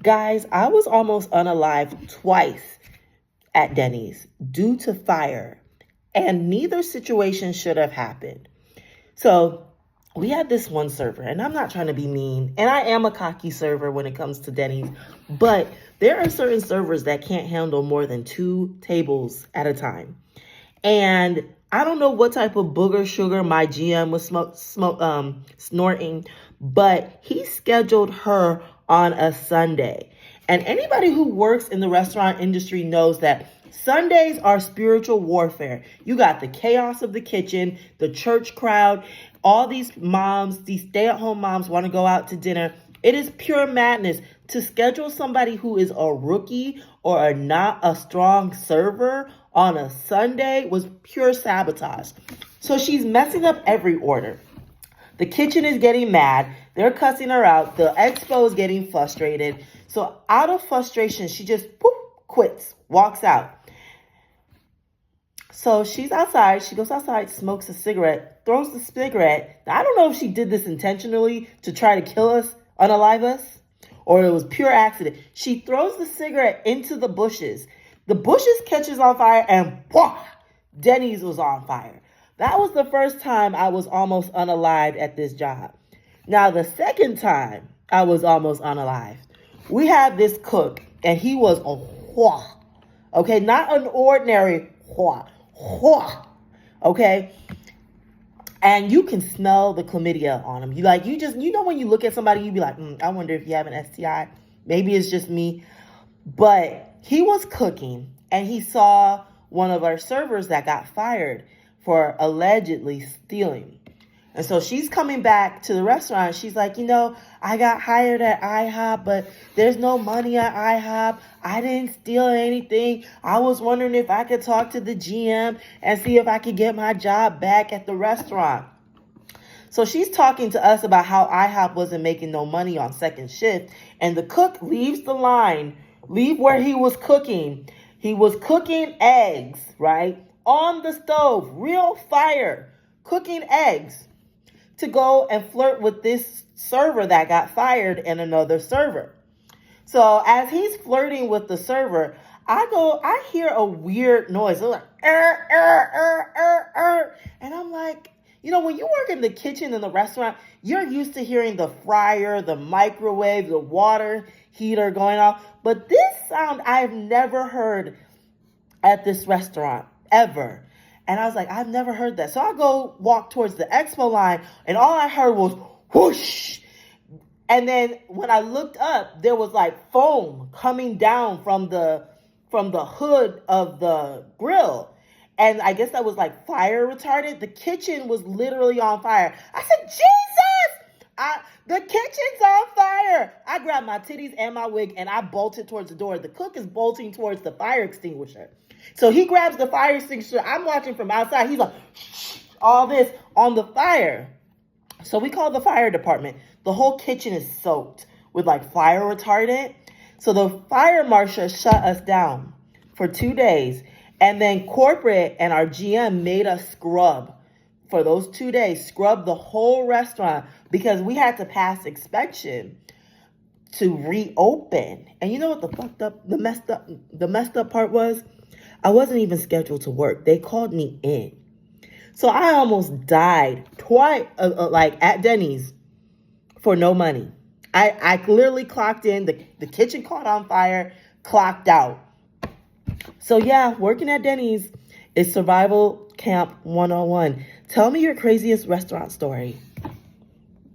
Guys, I was almost unalived twice at Denny's due to fire, and neither situation should have happened. So we had this one server, and I'm not trying to be mean, and I am a cocky server when it comes to Denny's, but there are certain servers that can't handle more than 2 tables at a time. And I don't know what type of booger sugar my GM was snorting, but he scheduled her on a Sunday. And anybody who works in the restaurant industry knows that Sundays are spiritual warfare. You got the chaos of the kitchen, the church crowd, all these moms, these stay-at-home moms want to go out to dinner. It is pure madness to schedule somebody who is a rookie or not a strong server on a Sunday was pure sabotage. So she's messing up every order. The kitchen is getting mad. They're cussing her out. The expo is getting frustrated. So out of frustration, she just quits, walks out. So she's outside. She goes outside, smokes a cigarette, throws the cigarette. Now, I don't know if she did this intentionally to try to kill us, unalive us, or it was pure accident. She throws the cigarette into the bushes. The bushes catches on fire and Denny's was on fire. That was the first time I was almost unalived at this job. Now, the second time I was almost unalived, we had this cook, and he was a whore. Okay, not an ordinary whore. Okay? And you can smell the chlamydia on him. You know when you look at somebody, you be like, I wonder if you have an STI. Maybe it's just me. But he was cooking, and he saw one of our servers that got fired for allegedly stealing. And so she's coming back to the restaurant. She's like, I got hired at IHOP, but there's no money at IHOP. I didn't steal anything. I was wondering if I could talk to the GM and see if I could get my job back at the restaurant. So she's talking to us about how IHOP wasn't making no money on second shift. And the cook leaves the line, leave where he was cooking. He was cooking eggs, right? On the stove, real fire, cooking eggs, to go and flirt with this server that got fired and another server. So as he's flirting with the server, I hear a weird noise. I'm like, and I'm like, when you work in the kitchen in the restaurant, you're used to hearing the fryer, the microwave, the water heater going off. But this sound I've never heard at this restaurant, ever. And I was like, I've never heard that. So I go walk towards the expo line, and all I heard was whoosh. And then when I looked up, there was like foam coming down from the hood of the grill. And I guess that was like fire retardant. The kitchen was literally on fire. I said, Jesus! The kitchen's on fire. I grabbed my titties and my wig, and I bolted towards the door. The cook is bolting towards the fire extinguisher. So he grabs the fire extinguisher. I'm watching from outside. He's like, all this on the fire. So we called the fire department. The whole kitchen is soaked with like fire retardant. So the fire marshal shut us down for 2 days. And then corporate and our GM made us scrub for those 2 days, scrub the whole restaurant because we had to pass inspection to reopen. And you know what the messed up part was? I wasn't even scheduled to work. They called me in. So I almost died twice, like at Denny's, for no money. I clearly clocked in. The kitchen caught on fire, clocked out. So yeah, working at Denny's is survival camp 101. Tell me your craziest restaurant story.